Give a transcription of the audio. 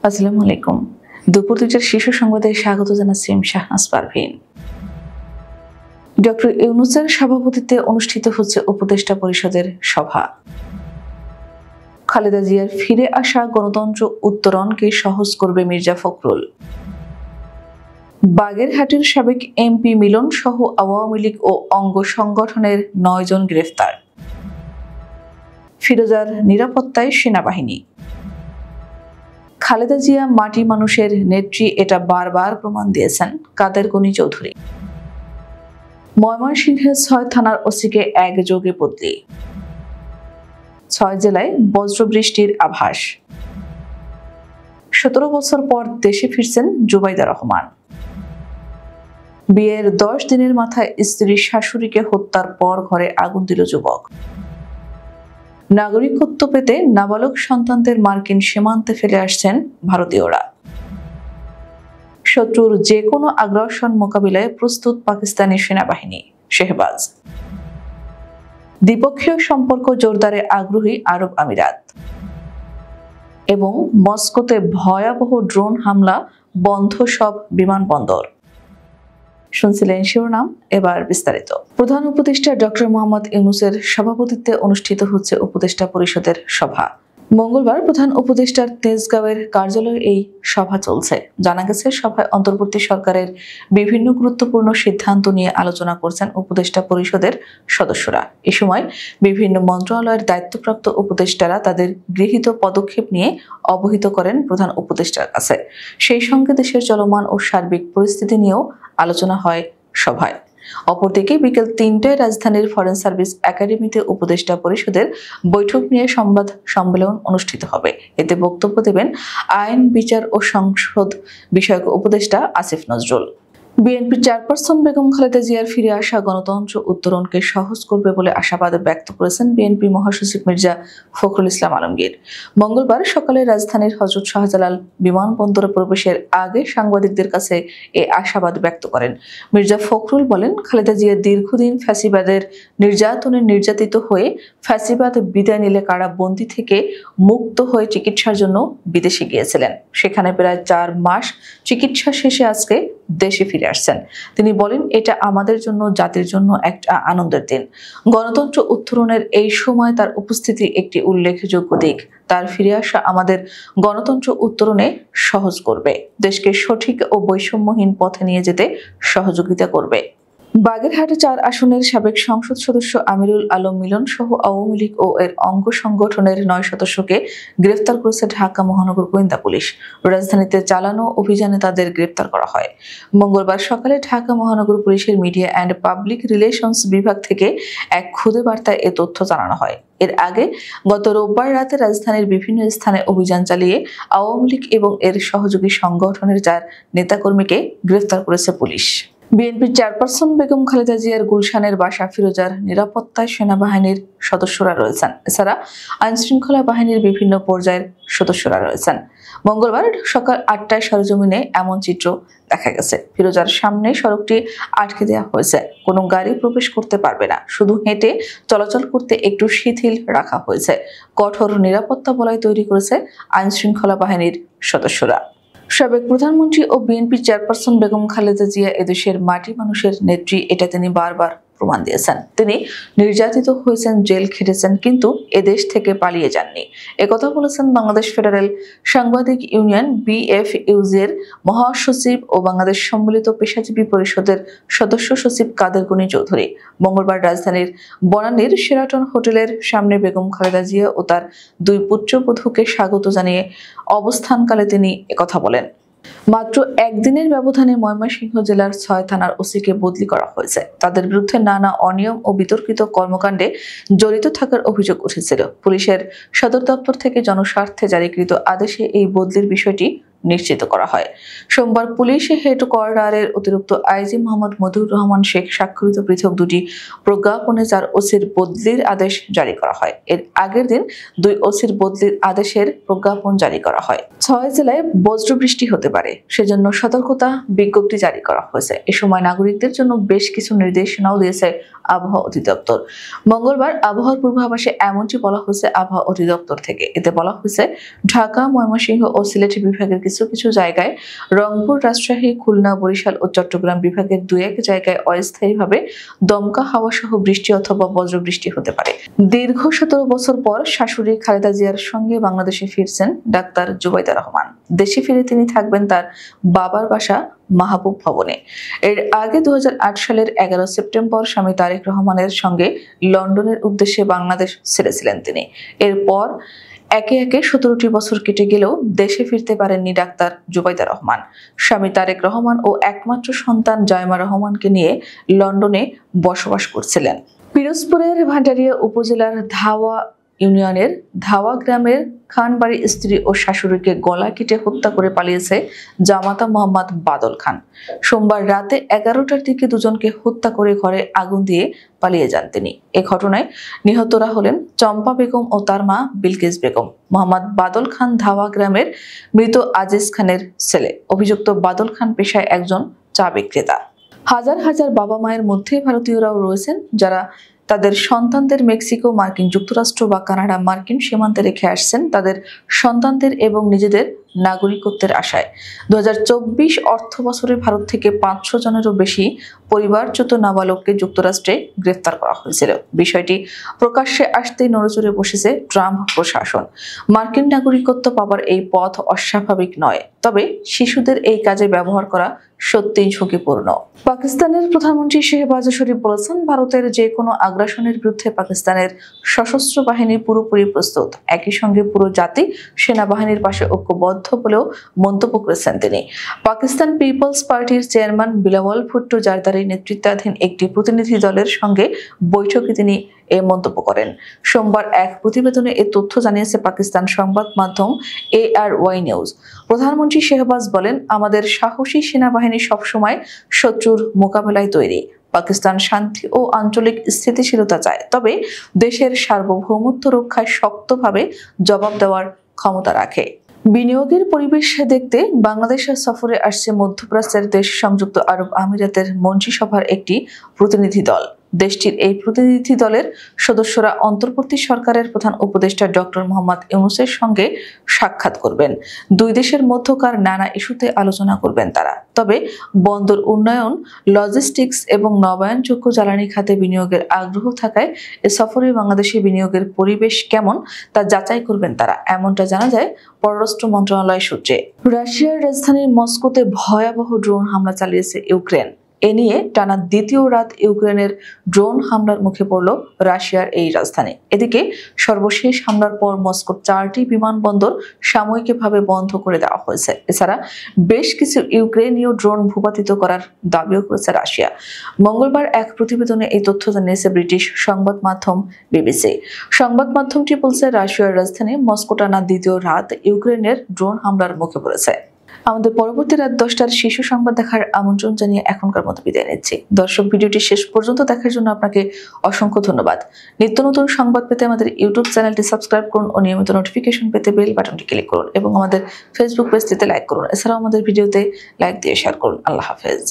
আসসালামু আলাইকুম। দুপুর ২টার শীর্ষ সংবাদে স্বাগত জানাচ্ছি শাহনাজ পারভীন। ডক্টর ইউনূসের সভাপতিত্বে অনুষ্ঠিত হচ্ছে উপদেষ্টা পরিষদের সভা। খালেদা জিয়ার ফিরে আসা গণতন্ত্র উত্তরণকে সহজ করবে মির্জা ফখরুল। বাগেরহাটের সাবেক এমপি মিলন সহ আওয়ামী লীগ ও অঙ্গ সংগঠনের ৯ জন গ্রেফতার। ফিরোজার নিরাপত্তায় সেনাবাহিনী। খালেদা জিয়া মাটি মানুষের নেত্রী, এটা বারবার প্রমাণ দিয়েছেন কাদের গনি চৌধুরী। ময়মনসিংহের ৬ থানার ওসিকে একযোগে বদলি। ৬ জেলায় বজ্রবৃষ্টির আভাস। ১৭ বছর পর দেশে ফিরছেন জুবাইদা রহমান। বিয়ের ১০ দিনের মাথায় স্ত্রী শাশুড়িকে হত্যার পর ঘরে আগুন দিল যুবক। নাগরিকত্ব পেতে নাবালক সন্তানদের মার্কিন সীমান্তে ফেলে আসছেন ভারতীয়রা। শত্রুর যে কোনো আগ্রাসন মোকাবিলায় প্রস্তুত পাকিস্তানি সেনাবাহিনী, শেহবাজ। দ্বিপক্ষীয় সম্পর্ক জোরদারে আগ্রহী আরব আমিরাত। এবং মস্কোতে ভয়াবহ ড্রোন হামলা, বন্ধ সব বিমানবন্দর। শুনছিলেন শিরোনাম, এবার বিস্তারিত। প্রধান উপদেষ্টা ডক্টর মোহাম্মদ ইউনূসের সভাপতিত্বে অনুষ্ঠিত হচ্ছে উপদেষ্টা পরিষদের সভা। মঙ্গলবার প্রধান উপদেষ্টার তেজগাঁওয়ের কার্যালয়ে এই সভা চলছে। জানা গেছে, সভায় অন্তর্বর্তী সরকারের বিভিন্ন গুরুত্বপূর্ণ সিদ্ধান্ত নিয়ে আলোচনা করছেন উপদেষ্টা পরিষদের সদস্যরা। এ সময় বিভিন্ন মন্ত্রণালয়ের দায়িত্বপ্রাপ্ত উপদেষ্টারা তাদের গৃহীত পদক্ষেপ নিয়ে অবহিত করেন প্রধান উপদেষ্টার কাছে। সেই সঙ্গে দেশের চলমান ও সার্বিক পরিস্থিতি নিয়েও আলোচনা হয় সভায়। অপরদিকে বিকেল ৩টায় রাজধানীর ফরেন সার্ভিস একাডেমিতে উপদেষ্টা পরিষদের বৈঠক নিয়ে সংবাদ সম্মেলন অনুষ্ঠিত হবে। এতে বক্তব্য দেবেন আইন, বিচার ও সংসদ বিষয়ক উপদেষ্টা আসিফ নজরুল। বিএনপির চেয়ারপারসন বেগম খালেদা জিয়ার ফিরে আসা গণতন্ত্র উত্তরণকে সহজ করবে বলে আশাবাদ ব্যক্ত করেছেন বিএনপি মহাসচিব মির্জা ফখরুল ইসলাম আলমগীর। মঙ্গলবার সকালে রাজধানীর হযরত শাহজালাল বিমানবন্দরে প্রবেশের আগে সাংবাদিকদের কাছে এ আশাবাদ ব্যক্ত করেন। মির্জা ফখরুল বলেন, খালেদা জিয়া দীর্ঘদিন ফ্যাসিবাদের নির্যাতনে নির্যাতিত হয়ে ফ্যাসিবাদ বিদায় নিলে কারাবন্দী থেকে মুক্ত হয়ে চিকিৎসার জন্য বিদেশে গিয়েছিলেন। সেখানে প্রায় ৪ মাস চিকিৎসা শেষে আজকে দেশে ফিরে আসছেন। তিনি বলেন, এটা আমাদের জন্য, জাতির জন্য একটা আনন্দের দিন। গণতন্ত্র উত্তরণের এই সময় তার উপস্থিতি একটি উল্লেখযোগ্য দিক। তার ফিরে আসা আমাদের গণতন্ত্র উত্তরণে সহজ করবে, দেশকে সঠিক ও বৈষম্যহীন পথে নিয়ে যেতে সহযোগিতা করবে। বাগেরহাটে ৪ আসনের সাবেক সংসদ সদস্য আমিরুল আলম মিলন সহ আওয়ামী লীগ ও এর অঙ্গ সংগঠনের ৯ সদস্যকে গ্রেফতার করেছে ঢাকা মহানগর গোয়েন্দা পুলিশ। রাজধানীতে চালানো অভিযানে তাদের গ্রেফতার করা হয়। মঙ্গলবার সকালে ঢাকা মহানগর পুলিশের মিডিয়া অ্যান্ড পাবলিক রিলেশনস বিভাগ থেকে এক খুদে বার্তায় এ তথ্য জানানো হয়। এর আগে গত রোববার রাতে রাজধানীর বিভিন্ন স্থানে অভিযান চালিয়ে আওয়ামী লীগ এবং এর সহযোগী সংগঠনের ৪ নেতাকর্মীকে গ্রেফতার করেছে পুলিশ। বিএনপির চেয়ারপারসন বেগম খালেদা জিয়ার গুলশানের বাসা ফিরোজার নিরাপত্তায় সেনাবাহিনীর সদস্যরা রয়েছেন। এছাড়া আইনশৃঙ্খলা বাহিনীর বিভিন্ন পর্যায়ের সদস্যরা রয়েছেন। মঙ্গলবার সকাল ৮টায় সরেজমিনে এমন চিত্র দেখা গেছে। ফিরোজার সামনে সড়কটি আটকে দেওয়া হয়েছে। কোনো গাড়ি প্রবেশ করতে পারবে না, শুধু হেঁটে চলাচল করতে একটু শিথিল রাখা হয়েছে। কঠোর নিরাপত্তা বলয় তৈরি করেছে আইনশৃঙ্খলা বাহিনীর সদস্যরা। সাবেক প্রধানমন্ত্রী ও বিএনপি চেয়ারপারসন বেগম খালেদা জিয়া এদেশের মাটি মানুষের নেত্রী, এটা তিনি বারবার প্রমাণ দিয়েছেন। তিনি নির্যাতিত হয়েছেন, জেল খেটেছেন, কিন্তু এদেশ থেকে পালিয়ে যাননি। একথা বলেছেন বাংলাদেশ ফেডারেল সাংবাদিক ইউনিয়ন BFUJ-এর মহাসচিব ও বাংলাদেশ সম্মিলিত পেশাজীবী পরিষদের সদস্য সচিব কাদের গনি চৌধুরী। মঙ্গলবার রাজধানীর বনানীর শেরাটন হোটেলের সামনে বেগম খালেদা জিয়া ও তার 2 পুত্রবধূকে স্বাগত জানিয়ে অবস্থানকালে তিনি একথা বলেন। মাত্র একদিনের ব্যবধানে ময়মনসিংহ জেলার ৬ থানার ওসিকে বদলি করা হয়েছে। তাদের বিরুদ্ধে নানা অনিয়ম ও বিতর্কিত কর্মকাণ্ডে জড়িত থাকার অভিযোগ উঠেছিল। পুলিশের সদর দপ্তর থেকে জনস্বার্থে জারিকৃত আদেশে এই বদলির বিষয়টি নিশ্চিত করা হয়। সোমবার পুলিশ হেডকোয়ার্টারের অতিরিক্ত আইজি মোহাম্মদ মতিউর রহমান শেখ স্বাক্ষরিত পৃথক দুটি প্রজ্ঞাপনে 4 ওসির বদলির আদেশ জারি করা হয়। এর আগের দিন 2 ওসির বদলির আদেশের প্রজ্ঞাপন জারি করা হয়। 6 জেলায় বজ্রবৃষ্টি হতে পারে, সেজন্য সতর্কতা বিজ্ঞপ্তি জারি করা হয়েছে। এ সময় নাগরিকদের জন্য বেশ কিছু নির্দেশনাও দিয়েছে আবহাওয়া অধিদপ্তর। মঙ্গলবার আবহাওয়ার পূর্বাভাসে এমনটি বলা হয়েছে আবহাওয়া অধিদপ্তর থেকে। এতে বলা হয়েছে, ঢাকা, ময়মনসিংহ ও সিলেট বিভাগের কিছু কিছু জায়গায়, রংপুর, রাজশাহী, খুলনা, বরিশাল ও চট্টগ্রাম বিভাগের 2-1 জায়গায় অস্থায়ীভাবে দমকা হাওয়া সহ বৃষ্টি অথবা বজ্রবৃষ্টি হতে পারে। দীর্ঘ 17 বছর পর শাশুড়ি খালেদা জিয়ার সঙ্গে বাংলাদেশে ফিরছেন ডাক্তার জুবাইদা রহমান। দেশে ফিরে তিনি থাকবেন তার বাবার বাসা মাহবুব ভবনে। এর আগে 2008 সালের 11 সেপ্টেম্বর স্বামী তারেক রহমানের সঙ্গে লন্ডনের উদ্দেশ্যে বাংলাদেশ ছেড়েছিলেন তিনি। এরপর একে একে 17টি বছর কেটে গেলেও দেশে ফিরতে পারেননি ডাক্তার জুবাইদা রহমান। স্বামী তারেক রহমান ও একমাত্র সন্তান জায়মা রহমানকে নিয়ে লন্ডনে বসবাস করছিলেন। পিরোজপুরের ভান্ডারিয়া উপজেলার ধাওয়া ইউনিয়নের ধাওয়া গ্রামের খানবাড়ির স্ত্রী ও শাশুড়িকে গলা কেটে হত্যা করে পালিয়েছে জামাতা মোহাম্মদ বাদল খান। সোমবার রাতে 11টার দিকে দুজনকে হত্যা করে ঘরে আগুন দিয়ে পালিয়ে যান তিনি। এ ঘটনায় নিহতরা হলেন চম্পা বেগম ও তার মা বিলকিস বেগম। মোহাম্মদ বাদল খান ধাওয়া গ্রামের মৃত আজিজ খানের ছেলে। অভিযুক্ত বাদল খান পেশায় একজন চা বিক্রেতা। হাজার হাজার বাবা মায়ের মধ্যে ভারতীয়রাও রয়েছেন যারা তাদের সন্তানদের মেক্সিকো, মার্কিন যুক্তরাষ্ট্র বা কানাডা, মার্কিন সীমান্তে রেখে আসছেন তাদের সন্তানদের এবং নিজেদের নাগরিকত্বের আশায়। 2024 অর্থ বছরে ভারত থেকে 500 জনেরও বেশি পরিবারচ্যুত নাবালককে যুক্তরাষ্ট্রে গ্রেফতার করা হয়েছিল। বিষয়টি প্রকাশ্যে আসতেই নড়েচড়ে বসেছে ট্রাম্প প্রশাসন। মার্কিন নাগরিকত্ব পাবার এই পথ অস্বাভাবিক নয়, তবে শিশুদের এই কাজে ব্যবহার করা সত্যিই ঝুঁকিপূর্ণ। পাকিস্তানের প্রধানমন্ত্রী শেহবাজ শরীফ বলেছেন, ভারতের যে কোনো আগ্রাসনের বিরুদ্ধে পাকিস্তানের সশস্ত্র বাহিনী পুরোপুরি প্রস্তুত। একই সঙ্গে পুরো জাতি সেনাবাহিনীর পাশে ঐক্যবদ্ধ বলেও মন্তব্য করেছেন তিনি। পাকিস্তান পিপলস পার্টির চেয়ারম্যান বিলাওয়াল ভুট্টো জারদারির নেতৃত্বাধীন একটি প্রতিনিধি দলের সঙ্গে বৈঠকে তিনি এ মন্তব্য করেন। সোমবার এক প্রতিবেদনে এ তথ্য জানিয়েছে পাকিস্তান সংবাদ মাধ্যম ARY নিউজ। প্রধানমন্ত্রী শেহবাজ বলেন, আমাদের সাহসী সেনাবাহিনী সবসময় শত্রুর মোকাবেলায় তৈরি। পাকিস্তান শান্তি ও আঞ্চলিক স্থিতিশীলতা চায়, তবে দেশের সার্বভৌমত্ব রক্ষায় শক্তভাবে জবাব দেওয়ার ক্ষমতা রাখে। বিনিয়োগের পরিবেশ দেখতে বাংলাদেশের সফরে আসছে মধ্যপ্রাচ্যের দেশ সংযুক্ত আরব আমিরাতের মন্ত্রিসভার একটি প্রতিনিধি দল। দেশটির এই প্রতিনিধি দলের সদস্যরা অন্তর্বর্তী সরকারের প্রধান উপদেষ্টা ডক্টর মোহাম্মদ ইউনূসের সঙ্গে সাক্ষাৎ করবেন। দুই দেশের মধ্যকার নানা ইস্যুতে আলোচনা করবেন তারা। তবে বন্দর উন্নয়ন, লজিস্টিক্স এবং নবায়নযোগ্য জ্বালানি খাতে বিনিয়োগের আগ্রহ থাকায় এ সফরে বাংলাদেশে বিনিয়োগের পরিবেশ কেমন তা যাচাই করবেন তারা, এমনটা জানা যায় পররাষ্ট্র মন্ত্রণালয় সূত্রে। রাশিয়ার রাজধানী মস্কোতে ভয়াবহ ড্রোন হামলা চালিয়েছে ইউক্রেন। এ নিয়ে টানা দ্বিতীয় রাত ইউক্রেনের ড্রোন হামলার মুখে পড়ল রাশিয়ার এই রাজধানী। এদিকে সর্বশেষ হামলার পর মস্কোর 4টি বিমানবন্দর সাময়িকভাবে বন্ধ করে দেওয়া হয়েছে। এছাড়া বেশ কিছু ইউক্রেনীয় ড্রোন ভূপাতিত করার দাবিও করেছে রাশিয়া। মঙ্গলবার এক প্রতিবেদনে এই তথ্য জানিয়েছে ব্রিটিশ সংবাদ মাধ্যম BBC। সংবাদ মাধ্যমটি বলছে, রাশিয়ার রাজধানী মস্কো টানা দ্বিতীয় রাত ইউক্রেনের ড্রোন হামলার মুখে পড়েছে। আমাদের পরবর্তী রাত 10টার শীর্ষ সংবাদ দেখার আমন্ত্রণ জানিয়ে এখনকার মতো বিদায় নিচ্ছি। দর্শক, ভিডিওটি শেষ পর্যন্ত দেখার জন্য আপনাকে অসংখ্য ধন্যবাদ। নিত্য নতুন সংবাদ পেতে আমাদের ইউটিউব চ্যানেলটি সাবস্ক্রাইব করুন ও নিয়মিত নোটিফিকেশন পেতে বেল বাটনটি ক্লিক করুন এবং আমাদের ফেসবুক পেজটিতে লাইক করুন। এছাড়াও আমাদের ভিডিওতে লাইক দিয়ে শেয়ার করুন। আল্লাহ হাফেজ।